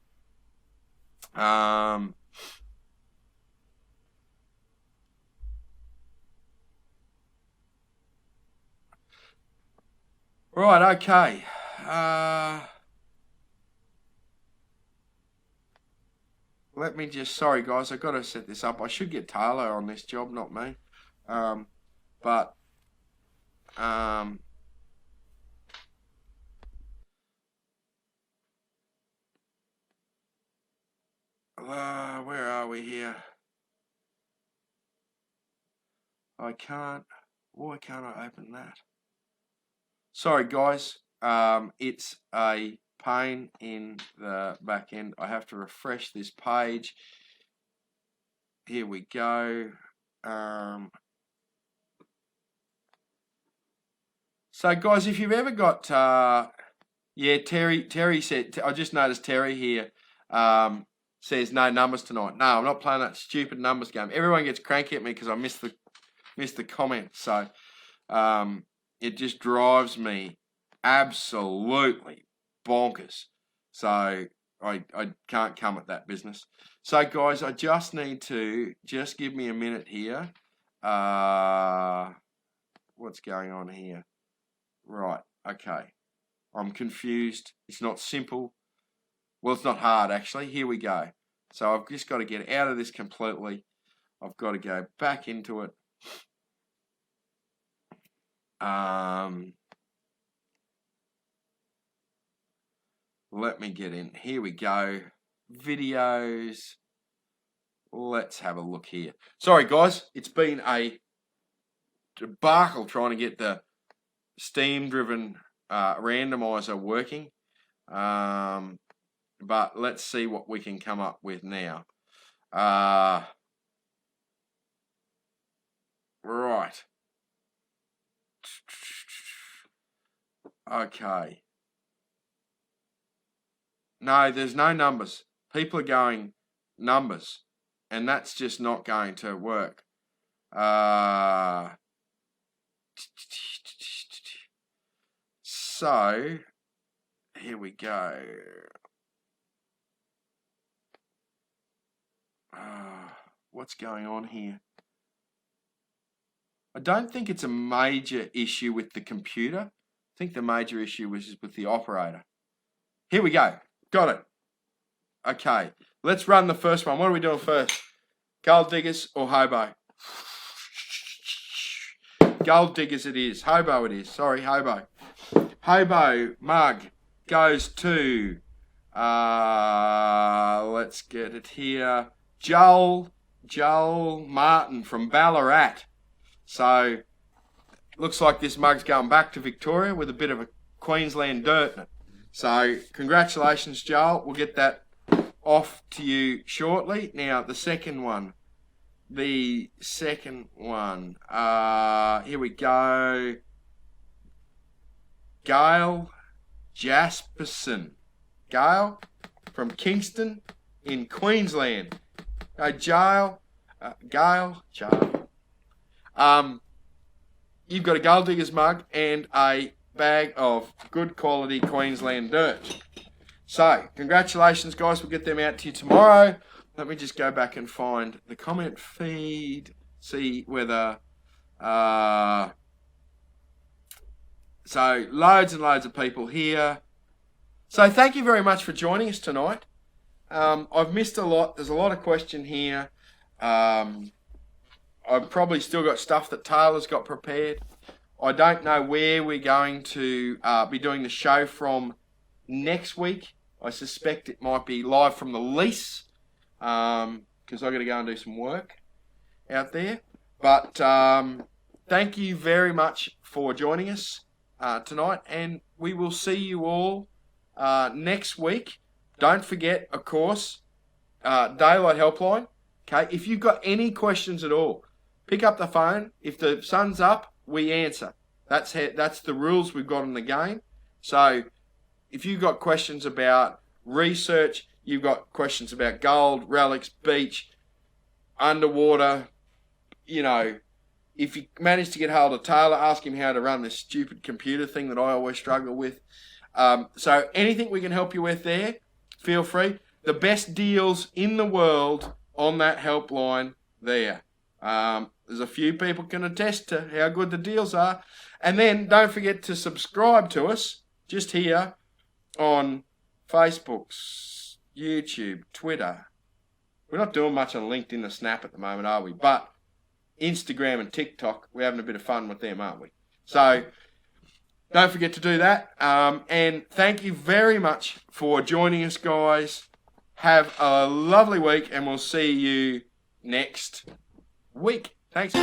Right, okay. Let me just, sorry guys, I've got to set this up. I should get Taylor on this job, not me. But where are we here? Why can't I open that? Sorry guys, it's a pain in the back end. I have to refresh this page. Here we go. So guys, if you've ever got, yeah, Terry said, I just noticed Terry here says no numbers tonight. No, I'm not playing that stupid numbers game. Everyone gets cranky at me because I missed the comment. So it just drives me absolutely bonkers. So I can't come at that business. So guys, I just need to just give me a minute here. What's going on here? Right, okay. I'm confused. It's not simple. Well, it's not hard, actually. Here we go. So I've just got to get out of this completely. I've got to go back into it. Let me get in. Here we go. Videos. Let's have a look here. Sorry, guys. It's been a debacle trying to get the steam-driven randomizer working. But let's see what we can come up with now. Right. Okay. No, there's no numbers. People are going numbers, and that's just not going to work. So, here we go. What's going on here? I don't think it's a major issue with the computer. I think the major issue was with the operator. Here we go. Got it. Okay. Let's run the first one. What are we doing first? Gold diggers or hobo? Gold diggers it is. Hobo it is. Sorry, hobo. Hobo mug goes to, let's get it here, Joel Martin from Ballarat. So, looks like this mug's going back to Victoria with a bit of a Queensland dirt in it. So, congratulations, Joel. We'll get that off to you shortly. Now, the second one. Here we go. Gail Jasperson. Gail from Kingston in Queensland. Gail. You've got a gold digger's mug and a bag of good quality Queensland dirt. So, congratulations, guys. We'll get them out to you tomorrow. Let me just go back and find the comment feed, see whether... So, loads and loads of people here. So, thank you very much for joining us tonight. I've missed a lot. There's a lot of question here. I've probably still got stuff that Taylor's got prepared. I don't know where we're going to be doing the show from next week. I suspect it might be live from the lease because I've got to go and do some work out there. But thank you very much for joining us tonight, and we will see you all next week. Don't forget, of course, Daylight Helpline. Okay, if you've got any questions at all, pick up the phone. If the sun's up, we answer. That's the rules we've got in the game. So if you've got questions about research, you've got questions about gold, relics, beach, underwater, if you manage to get hold of Taylor, ask him how to run this stupid computer thing that I always struggle with. So anything we can help you with there, feel free. The best deals in the world on that helpline there. There's a few people can attest to how good the deals are. And then don't forget to subscribe to us just here on Facebook, YouTube, Twitter. We're not doing much on LinkedIn or Snap at the moment, are we? But Instagram and TikTok, we're having a bit of fun with them, aren't we? So don't forget to do that. And thank you very much for joining us, guys. Have a lovely week, and we'll see you next week. Thanks.